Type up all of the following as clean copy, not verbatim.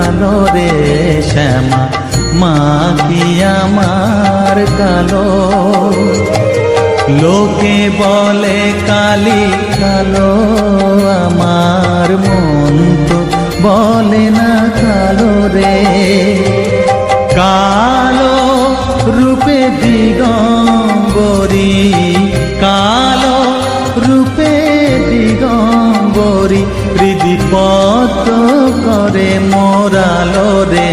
কালো রে শ্যামা মা কি আমার কালো। লোকে বলে কালি কালো, আমার মন তো বলে না কালো রে। কালো রূপে দিগম্বরী, কালো রূপে দিগম্বরী, হৃদিপত করে মোরালো রে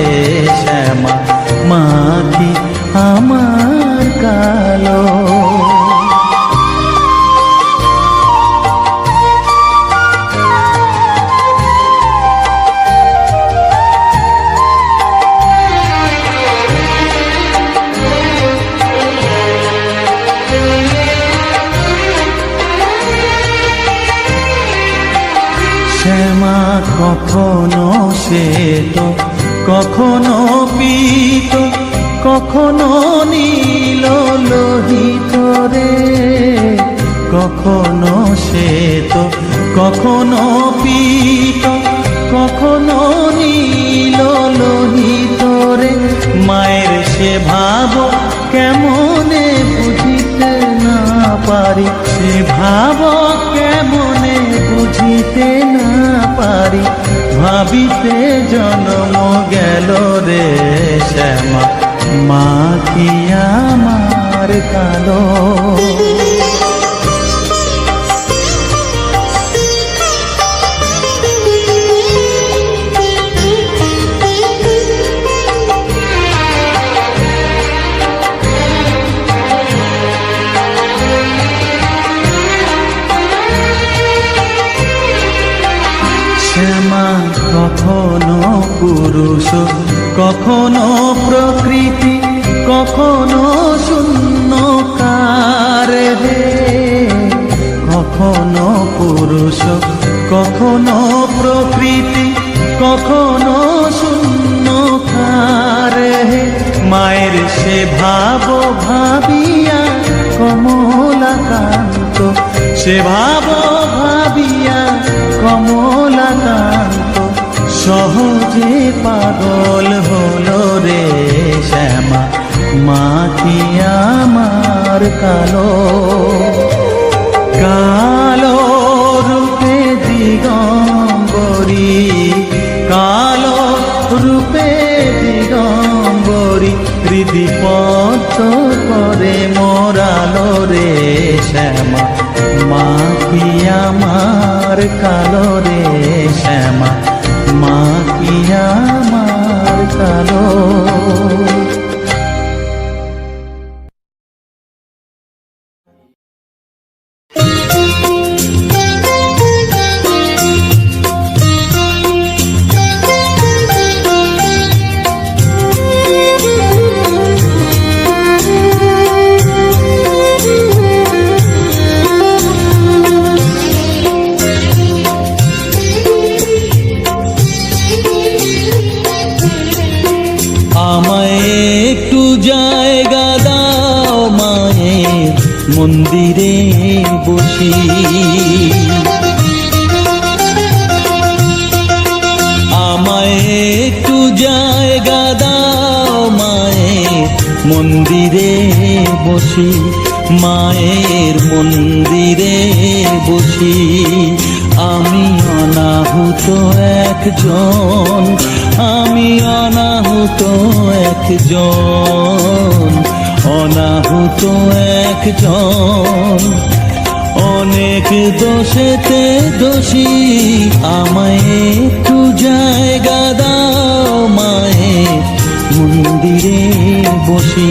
শ্যামা মা কি আমার কালো। শ্যামা কখনো শ্বেত, কখনো পীত, কখনো নীল লোহিত রে। কখনো শ্বেত, কখনো পীত, কখনো নীল লোহিত রে। মায়ের সে ভাব কেমনে বুঝিতে না পারি, সে ভাব কেমনে বুঝিতে না পারি। ভাবিতে জন্ম গেল রে শ্যামা মা কি আমার কালো। শ্যামা কখনো পুরুষ, কখনো প্রকৃতি, কখনো শূন্যকার হে। কখনো পুরুষ, কখনো প্রকৃতি, কখনো শূন্যকার হে। মায়ের সে ভাব ভাবিয়া কমলাকান্ত, সে ভাব ভাবিয়া কমলাকান্ত সহজে পাগল হলো রে শ্যামা মা কি আমার কালো। কালো রূপে দিগম্বরী, কালো রূপে দিগম্বরী, হৃদিপত করে মোরালো রে শ্যামা মা কি আমার কালো রে শ্যামা মা কি আমার কালো। মন্দিরে বসি আমায় একটু জায়গা দাও মায়ের মন্দিরে বসি, মায়ের মন্দিরে বসি। আমি অনাহুত একজন, আমি অনাহুত একজন, অনাহুত একজন। অনেক দোষেতে দোষী, আমায় একটু জায়গা দাও মায়ের মন্দিরে বসি,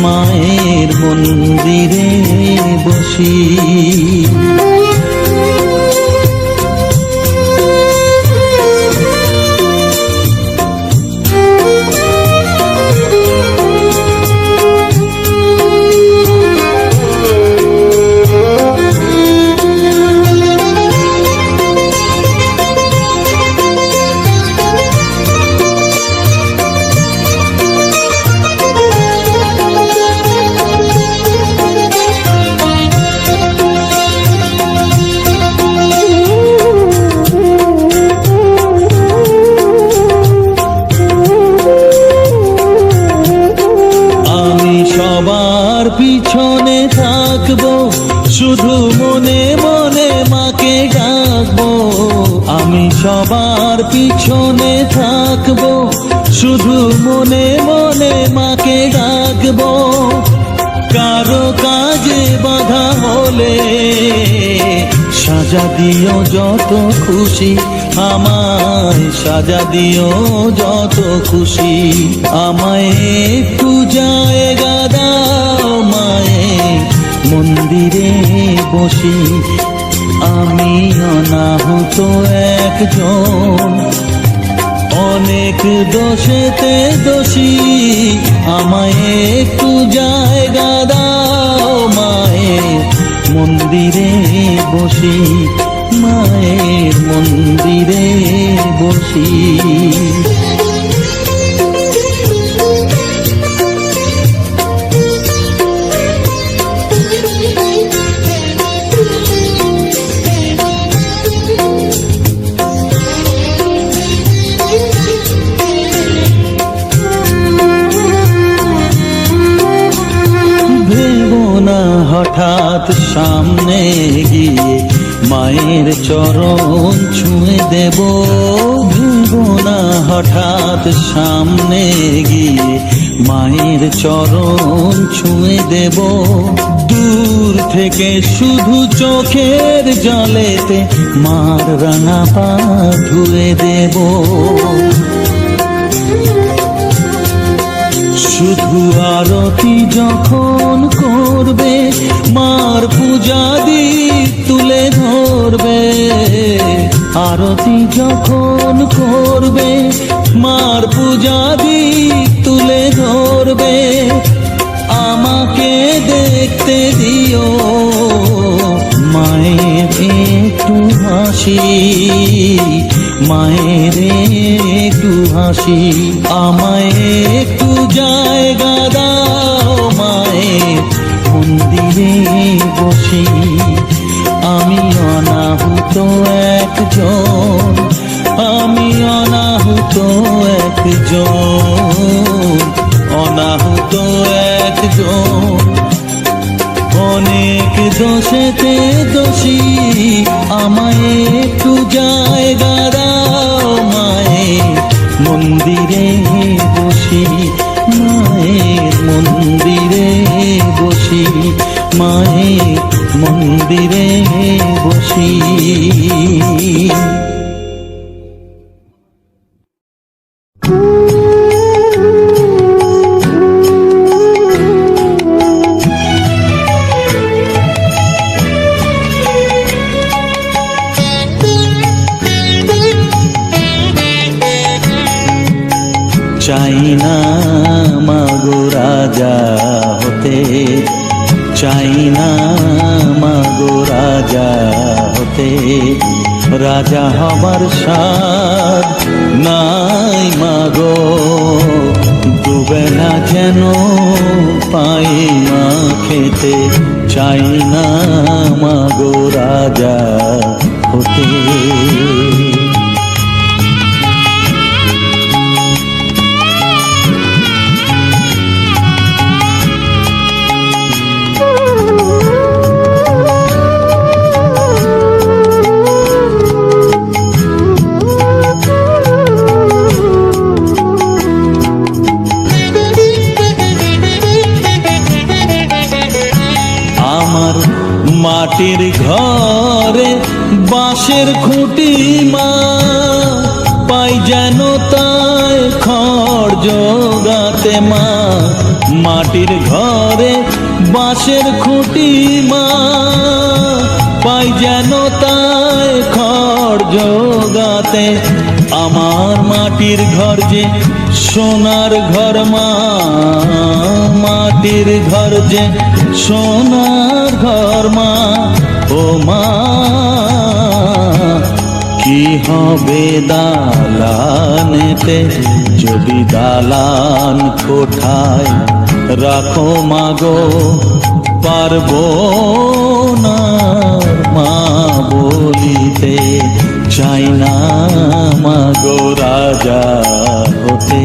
মায়ের মন্দিরে বসি। সবার পিছনে থাকবো, শুধু মনে মনে মাকে ডাকবো। আমি সবার পিছনে থাকবো, শুধু মনে মনে মাকে ডাকবো। কারো কাজে বাধা হলে সাজা দিও যত খুশি, আমায় সাজা দিও যত খুশি। আমায় একটু জায়গা দাও মায়ের মন্দিরে বসি। আমি অনাহুত একজন, অনেক দোষেতে দোষী। আমায় একটু জায়গা দাও মায়ের মন্দিরে বসি, মায়ের মন্দিরে বসি। হঠাৎ সামনে গিয়ে মায়ের চরণ ছুঁয়ে দেব। ভেবো না হঠাৎ সামনে গিয়ে মায়ের চরণ ছুঁয়ে দেব। দূর থেকে শুধু চোখের জলেতে মার রাঙা পা ধুয়ে দেব। শুধু আরতি যখন করবে মার পূজা দীপ তুলে ধরবে। আরতি যখন করবে মার পূজা দীপ তুলে ধরবে। আমাকে দেখতে দিও মায়ের একটু হাসি, মায়ের একটু হাসি। আমায় একটু জায়গা দাও মায়ের মন্দিরে বসি। আমি অনাহুত একজন, আমি অনাহুত একজন, অনাহুত একজন। অনেক দোষেতে দোষী। আমায় একটু জায়গা দাও মায়ের মন্দিরে বসি, মায়ের মন্দিরে বসি, মায়ের মন্দিরে বসি। চাই না মাগো রাজা হতে, চাই না মাগো রাজা হতে। রাজা হবার স্বাদ নাই মাগো, দুবেলা যেন পাই মা খেতে। চাই না মাগো রাজা হতে। মাটির ঘরে বাঁশের খুঁটি মা, পাই যেন তাই খড় জোগাতে মা। মাটির ঘরে বাঁশের খুঁটি মা, পাই যেন তাই খড় জোগাতে। আমার মাটির ঘর যে সোনার ঘর মা, মাটির ঘর যে সোনার ঘর মা। ও মা কি হবে দালানেতে যদি দালান কোঠায় রাখো মাগো, পারবো না মা বলিতে। চাই না মাগো রাজা হতে।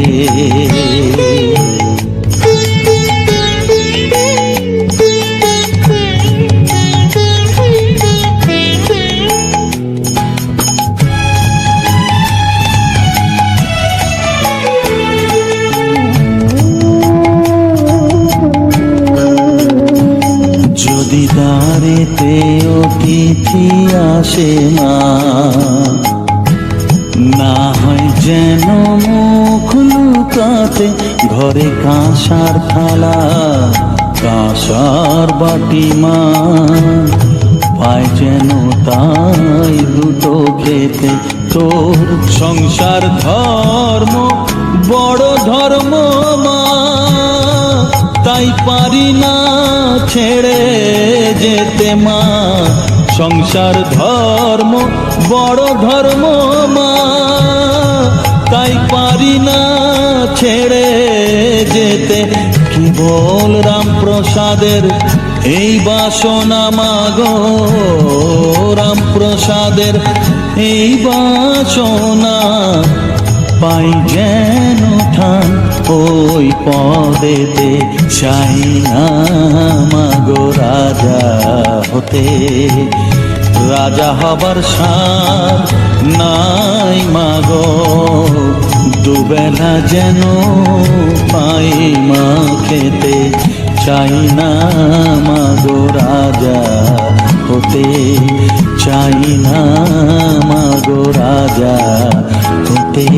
যদি দ্বারেতে অতিথি আসে না, না হয় যেন মুখ লুকাতে ঘরে কাঁসার থালা কাঁসার বাটি মা, পায় যেন তাই দুটো খেতে। তোর সংসার ধর্ম বড় ধর্ম মা, তাই পারি না ছেড়ে যেতে মা। সংসার ধর্ম বড় ধর্ম মা, তাই পারি না ছেড়ে যেতে। কেবল রামপ্রসাদের এই বাসনা মাগো, রামপ্রসাদের এই বাসনা, পাই যেন ঠান ওই পদেতে। চাই না মাগো রাজা হতে, রাজা হবার সার নাই মাগো। দুবেলা যেন পাই মা খেতে, চাই না মাগো রাজা হতে, চাই না মাগো রাজা হতে।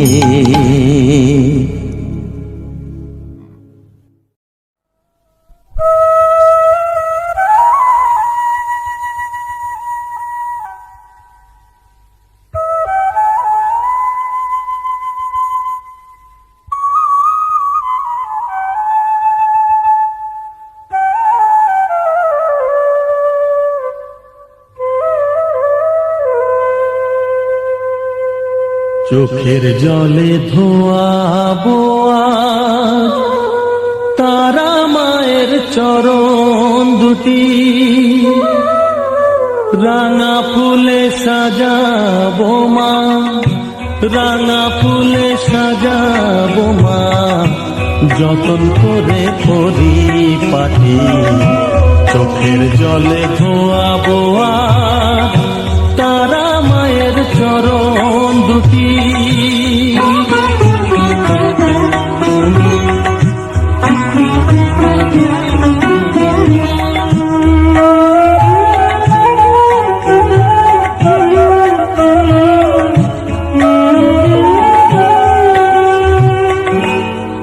চোখের জলে ধোয়াবো আজ তারা মায়ের চরণ দুটি, রাঙা ফুলে সাজাবো মা, রাঙা ফুলে সাজাবো মা। যতন করে পরিপাটি চোখের জলে ধোয়াবো আজ তারা মায়ের চরণ দুটি।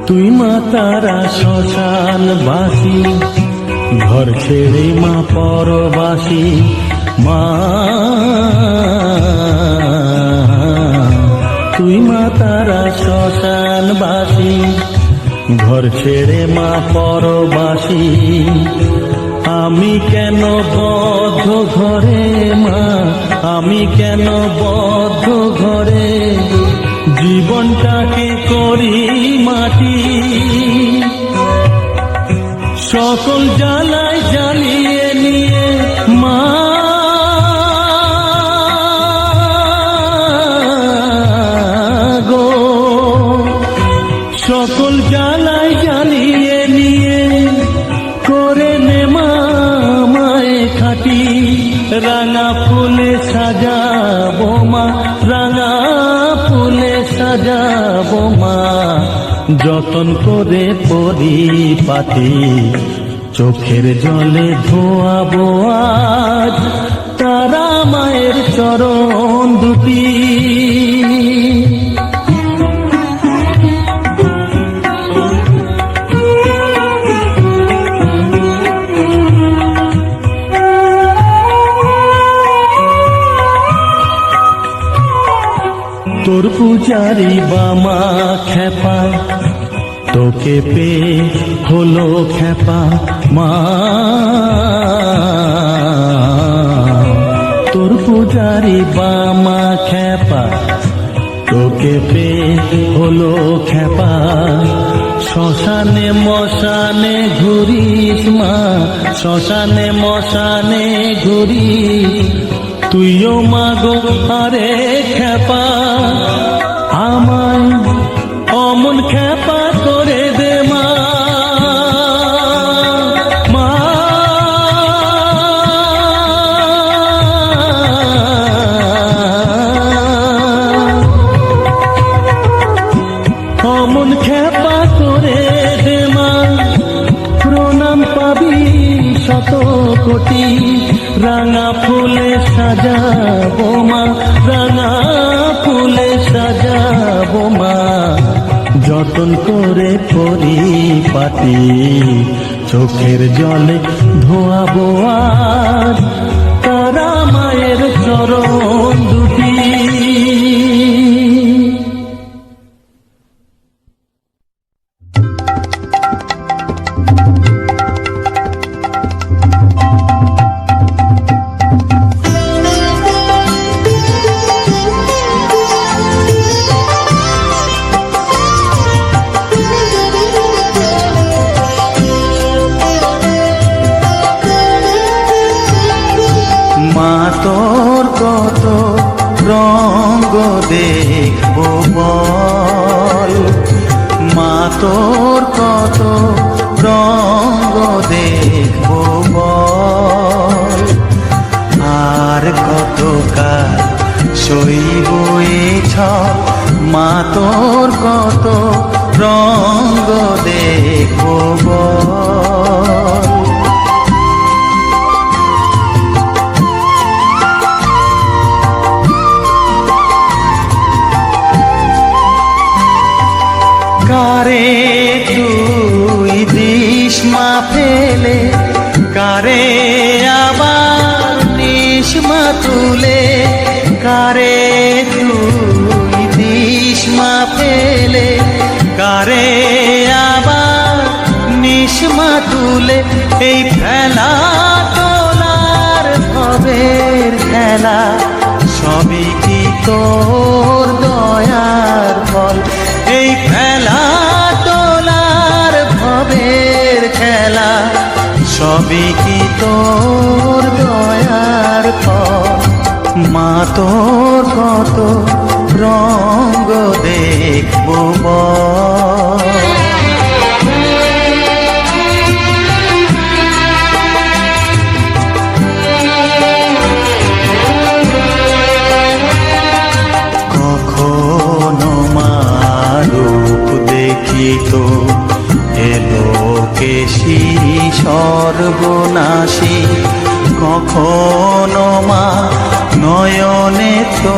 তুই মা তারা শ্মশানবাসী, ঘর ছেড়ে মা পরবাসী মা। তুই মা তারা শ্মশানবাসী, ঘর ছেড়ে মা পরবাসী। আমি কেন বদ্ধ ঘরে মা, আমি কেন বদ্ধ ঘরে জীবনটাকে করি মাটি। সকল জ্বালায় জ্বালিয়ে নিয়ে মা গো, সকল জ্বালায় জ্বালিয়ে নিয়ে করে নে মা মায়ে খাটি। রাঙা ফুলে সাজাবো মা, রাঙা ফুলে সাজাবো মা। যতন করে পরিপাটি চোখের জলে ধোয়াবো আজ তারা মায়ের চরণ দুটি। তোর পূজারি বামা খেপা, তোকে পে হলো খেপা মা। তোর পূজারি বামা খেপা, তোকে পে হলো খেপা। শ্মশানে মশানে ঘুরিস মা, শ্মশানে মশানে ঘুরি। তুইও মাগো আরে খেপা, আমায় অমন খেপা করে দে মা। মা অমন খেপা করে দে মা, প্রণাম পাবি শত কোটি রাঙা ফুলে সাজাবো মা, রাঙা ফুলে সাজাবো মা, যতন করে পরিপাটি চোখের জলে ধোয়াবো আর তারা মায়ের চরণ দুটি। মা তোর কত রঙ্গ দেখবো বল, মা তোর কত রঙ্গ দেখবো বল, আর কত কাল সইব এ ছল, মা তোর কত রঙ্গ দেখবো বল। কারে তুই দিস মা ফেলে, কারে আবার নিস মা তুলে, কারে তুই দিস মা ফেলে, কারে আবার নিস মা তুলে, এই খেলা তোলার ভবের খেলা সবই কি তোর দয়ার ফল, এই খেলা তোলার ভবের খেলা সবই কি তোর দয়ার ফল, মা তোর কত রঙ্গ দেখবো বল। কখনো মা রূপ দেখি তো এলো কেশি সর্বনাশী, কখনো মা নয়নে তো,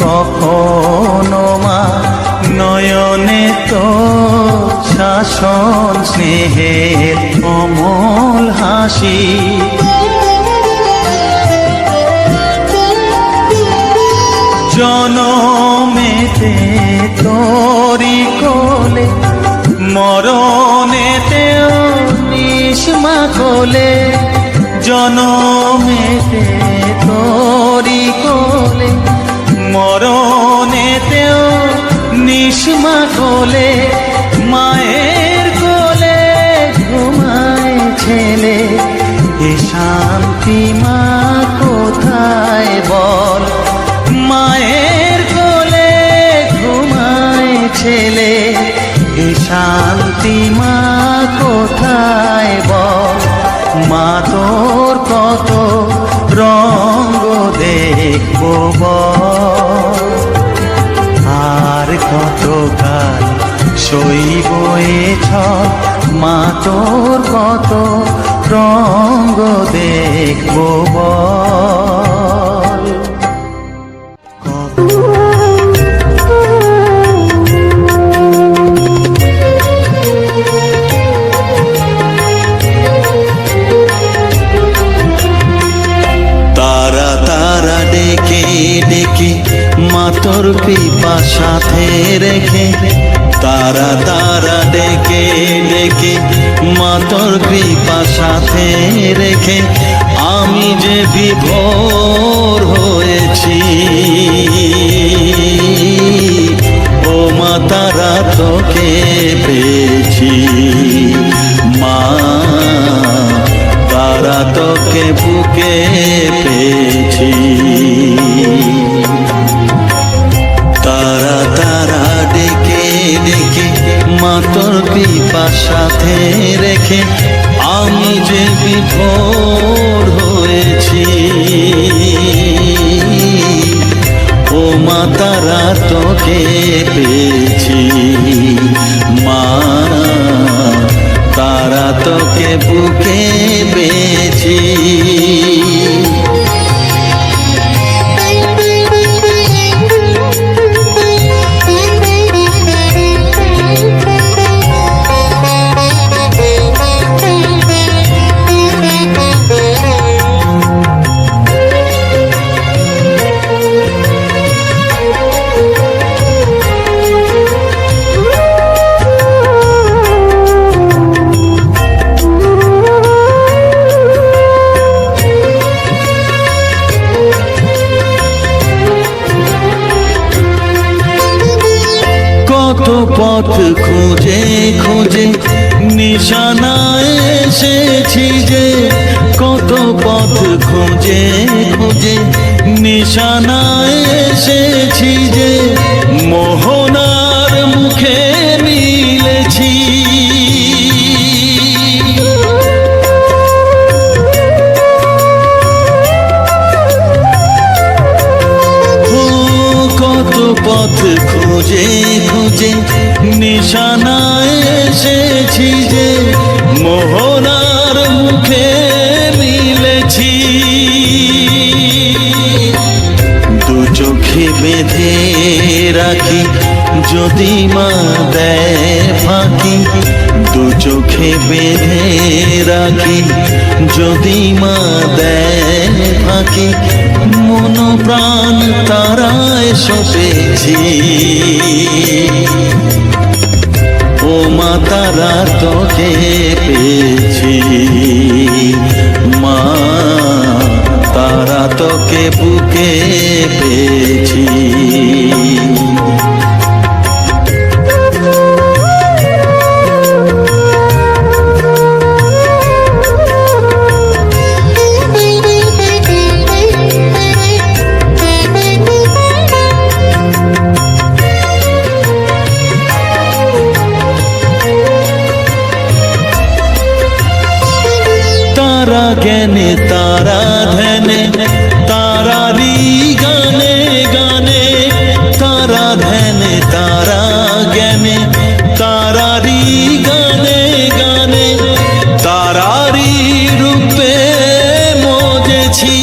কখনো মা নয়নে তো শাসন স্নেহের অমল হাসি, জনমেতে তোরি কোলে, মরণেতেও নিস মা কোলে, জনমেতে তোরি কোলে, মরণেতেও নিস মা কোলে, মায়ের কোলে ঘুমায় ছেলে, এ শান্তি মা কোথায় বল, মায়ের কোলে ঘুমায় ছেলে, এ শান্তি মা কোথায় বল, মা তোর কত রঙ্গ দেখবো বল, আর কত কাল সইব এ ছল, মা তোর কত রঙ্গ দেখবো বল। তারা তারা ডেকে ডেকে মা তোর কৃপা সাথে রেখে, তারা তারা ডেকে ডেকে মা তোর কৃপা সাথে রেখে, আমি যে বিভোর হয়েছি, ও মা তারা তোকে পেয়েছি, মা তারা তোকে বুকে পেয়েছি, তারা তারা ডেকে ডেকে মা তোর কৃপা সাথে রেখে, আমি যে বিভোর হয়েছি, ও মা তারা তোকে পেয়েছি, মা তারা তোকে বুকে পেয়েছি। কত পথ খুঁজে খুঁজে নিশানায় এসেছি যে, কত পথ খুঁজে খুঁজে নিশানায় এসেছি যে, মোহনার মুখে মিলেছি। কত পথ খুঁজে খুঁজে নিশানায় এসেছি যে, মোহনার মুখে মিলেছি। দু চোখে বেঁধে রাখি যদি মা দেয় ফাঁকি, দু চোখে বেঁধে রাখি যদি মা দেয় ফাঁকি, মন প্রাণ তারায় সপেছি। ও মা তারা তোকে পেয়েছি, মা তারা তোকে বুকে পেয়েছি। তারা জ্ঞানে তারা ধ্যানে তারারি গানে গানে, তারা ধ্যানে তারা জ্ঞানে তারারি গানে গানে, তারারি রূপে মজেছি।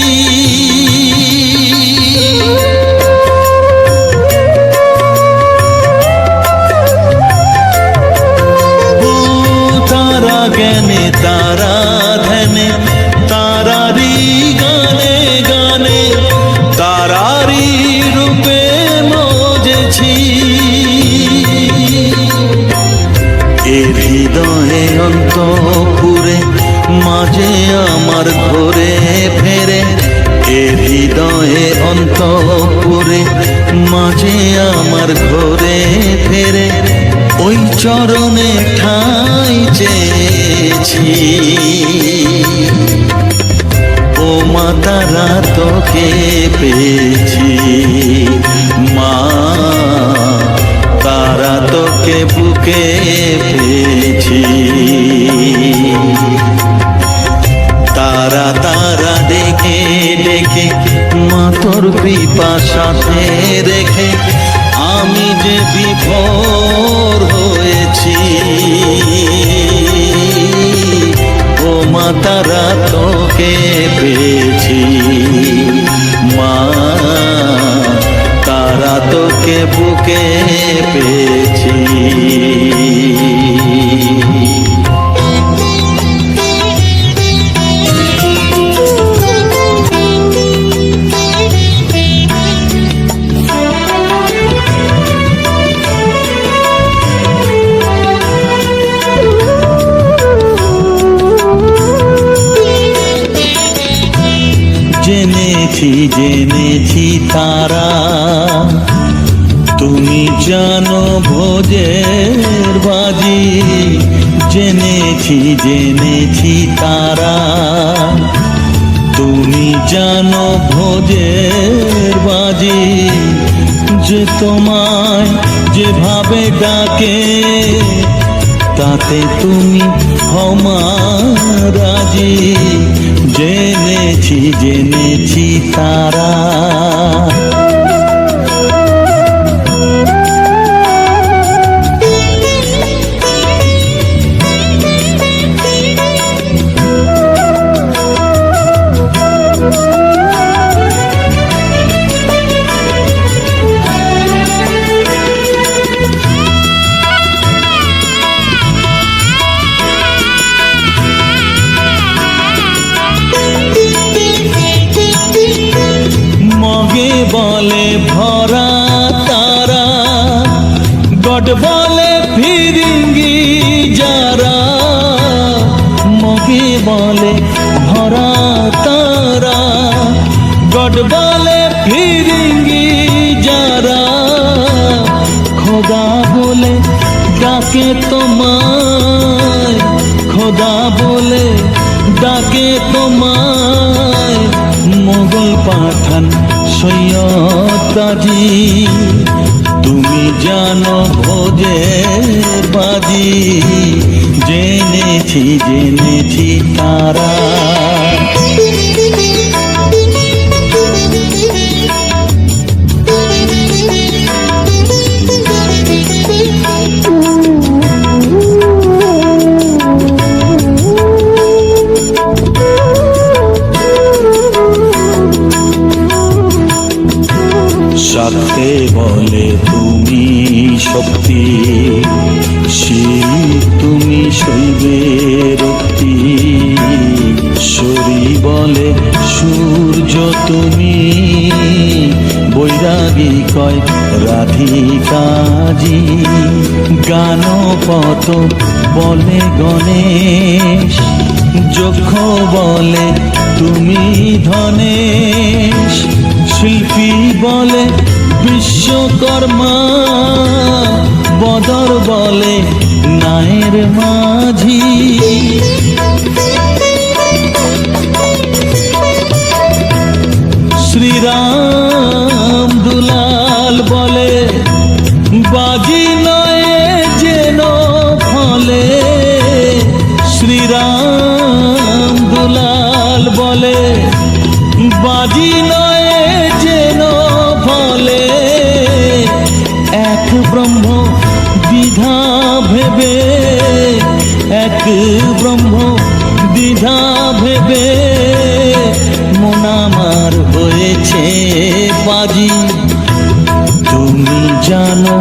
ও তারা জ্ঞানে তারা ধ্যানে তারারি গানে গানে, তারারি রূপে মজেছি। এর হৃদয়ে অন্তপুরে মাঝে আমার ঘরে ফেরে, এর হৃদয়ে অন্তপুরে মাঝে আমার ঘরে ফেরে, ওই চরণে ঠাঁই চেয়েছি। ও মা তারা তোকে পেয়েছি, মা তারা তোকে বুকে পেয়েছি। তারা তারা ডেকে ডেকে মা তোর কৃপা সাথে রেখে আমি যে বিভোর হয়েছি। ও মা তারা তোকে পেয়েছি, মা তারা তোকে বুকে পেয়েছি। জেনেছি জেনেছি তারা তুমি জানো ভোজের বাজি, জেনেছি জেনেছি তারা তুমি জানো ভোজের বাজি, যে তোমায় যেভাবে ডাকে তাতে তুমি হও রাজি। জেনেছি জেনেছি তারা কাকে বলে ভরা তারা, গড বলে ফিরিঙ্গি যারা, খোদা বলে ডাকে তোমায়, খোদা বলে ডাকে তোমায়, মোগল পাঠান সৈয়দ কাজী। তুমি জানো ভোজের বাজি, জেনেছি জেনেছি তারা। সাথে বলে তুমি শক্তি, শিব তুমি শৈবের রক্তি, শরী বলে সূর্য তুমি, বৈরাগী কয় রাধিকাজি, গানপত বলে গণেশ, যক্ষ বলে তুমি ধনেশ, শিল্পী বলে বিশ্বকর্মা, বদর বলে নায়ের মাঝি। শ্রীরাম দুলাল বলে বাজি নয় যেন ফলে, শ্রীরাম দুলাল বলে বাজি নয় যেন ফলে, এক ব্রহ্ম দ্বিধা ভেবে, এক ব্রহ্ম দ্বিধা ভেবে, মন আমার হয়েছে বাজি। তুমি জানো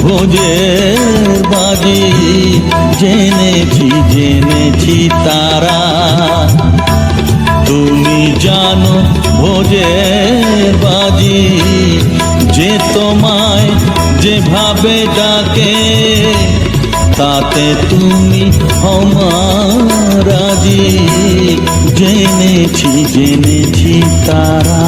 ভোজের বাজি, জেনেছি জেনেছি তারা। তুমি জানো ভোজের বাজি, যে তোমায় যেভাবে ডাকে, তাতে তুমি আমার রাজি, জেনেছি জেনেছি তারা।